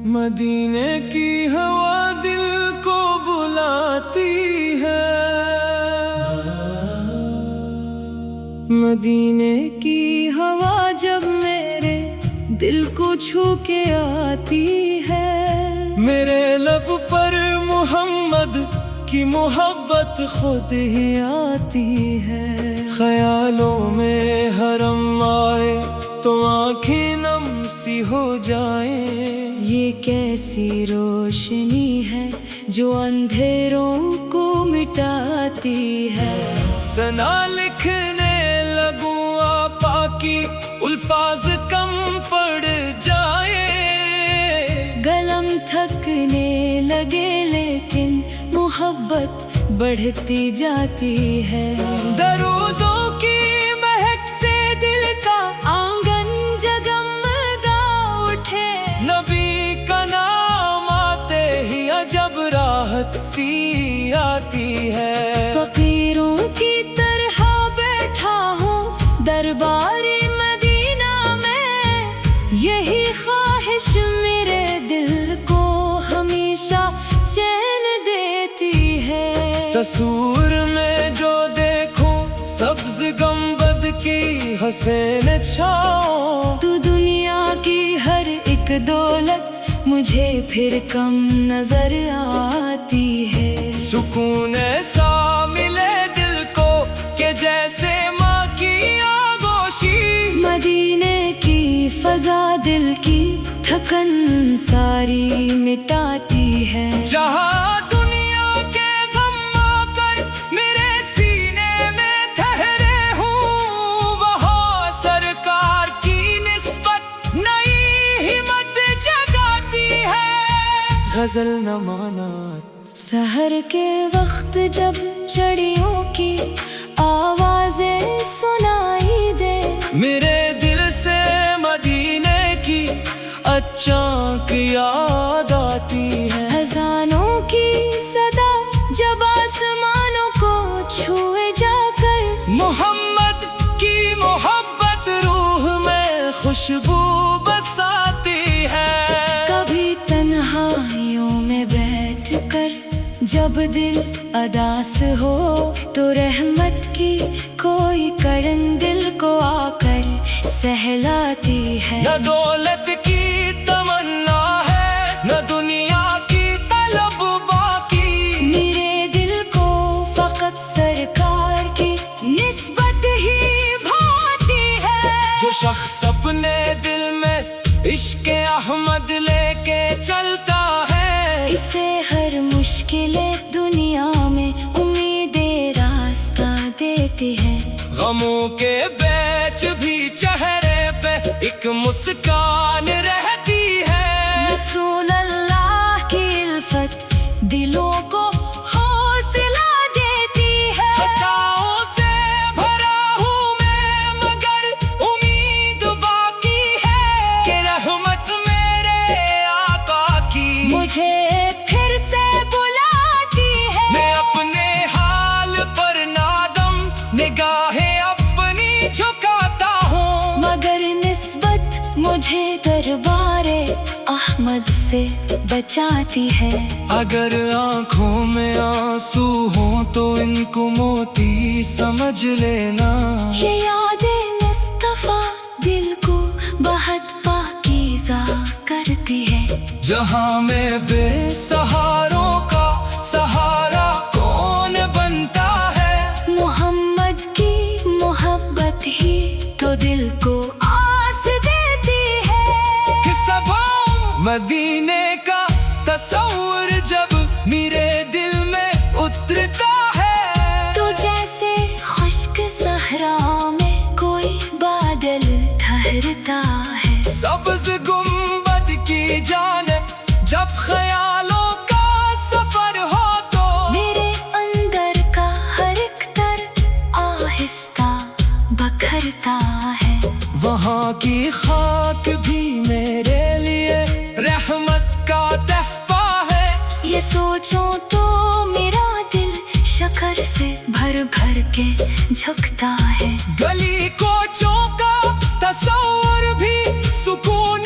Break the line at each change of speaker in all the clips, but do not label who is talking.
مدینے کی ہوا دل کو بلاتی ہے،
مدینے کی ہوا جب میرے دل کو چھو کے آتی ہے،
میرے لب پر محمد کی محبت خود ہی
آتی ہے۔
خیالوں میں حرم آئے تو آنکھیں نم سی ہو جائیں،
یہ کیسی روشنی ہے جو اندھیروں کو مٹاتی ہے۔
ثنا لکھنے لگوں آپا کی الفاظ کم پڑ جائے،
قلم تھکنے لگے لیکن محبت بڑھتی جاتی ہے۔
درودوں کی مہک سے دل کا
آنگن جگمگا اٹھے،
نبی کا نام آتے ہی عجب راحت سی آتی ہے۔
فقیروں کی طرح بیٹھا ہوں دربار مدینہ میں، یہی خواہش میرے دل کو ہمیشہ چین دیتی ہے۔
تصور میں جو دیکھوں سبز گنبد کی حسین چھاؤں،
تو دنیا کی ہر ایک دولت مجھے پھر کم نظر آتی ہے۔
سکون ایسا ملے دل کو کہ جیسے ماں کی آغوشی،
مدینے کی فضا دل کی تھکن ساری مٹاتی ہے۔
جہاں دنیا کے غم آ کر میرے سینے میں ٹھہرے ہوں، وہاں سرکار کی نسبت نئی ہمت جگاتی ہے۔ غزل نمانات
سحر کے وقت جب چڑیوں کی آوازیں سنائی دے،
میرے دل سے مدینے کی اچانک یاد آتی ہے۔
اذانوں کی صدا جب آسمانوں کو چھوئے جا کر،
محمد کی محبت روح میں خوشبو بساتی ہے۔
کبھی تنہائیوں میں بیٹھ کر جب دل اداس ہو، تو رحمت کی کوئی کرن دل کو آ کر سہلاتی ہے۔
نہ دولت کی تمنا ہے نہ دنیا کی طلب باقی،
میرے دل کو فقط سرکار کی نسبت ہی بھاتی ہے۔
جو شخص اپنے دل میں عشق احمد لے کے چلتا ہے،
اسے ہر مشکل دنیا میں امید راستہ دیتی ہے۔
غموں کے بیچ بھی چہرے پہ ایک مسکان رہتی ہے۔
رسول اللہ کی الفت دلوں کو حوصلہ دیتی ہے۔
خطاؤں سے بھرا ہوں میں مگر امید باقی ہے، کہ رحمت میرے آقا کی
مجھے پھر سے بلاتی ہے۔
میں اپنے حال پر نادم نگاہیں اپنی جھکاتا ہوں،
مگر نسبت مجھے دربار احمد سے بچاتی ہے۔
اگر آنکھوں میں آنسو ہوں تو ان کو موتی سمجھ لینا،
یہ یاد مصطفیٰ دل کو بہت پاکیزہ کرتی ہے۔
جہاں میں بے سہاروں کا سہارا کون بنتا ہے،
محمد کی محبت ہی تو دل کو آس دیتی ہے۔
کہ سبا مدینے کا تصور جب میرے دل میں اترتا ہے،
تو جیسے خشک صحرا میں کوئی بادل ٹھہرتا ہے۔
سبز گنبد کی جانب جب خیالوں کا سفر ہو تو،
میرے اندر کا ہر ایک درد آہستہ بکھرتا ہے۔
وہاں کی خاک بھی میرے لیے رحمت کا تحفہ ہے۔
یہ سوچوں تو میرا دل شکر سے بھر بھر کے جھکتا ہے۔
گلی کوچوں کا تصور بھی سکون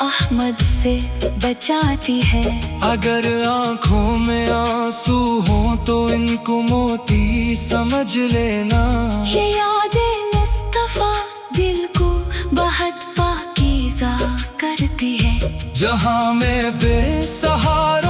احمد سے بچاتی ہے۔
اگر آنکھوں میں آنسو ہوں تو ان کو موتی سمجھ لینا۔
یہ یاد مصطفیٰ دل کو بہت پاکیزہ کرتی ہے۔
جہاں میں بے سہارا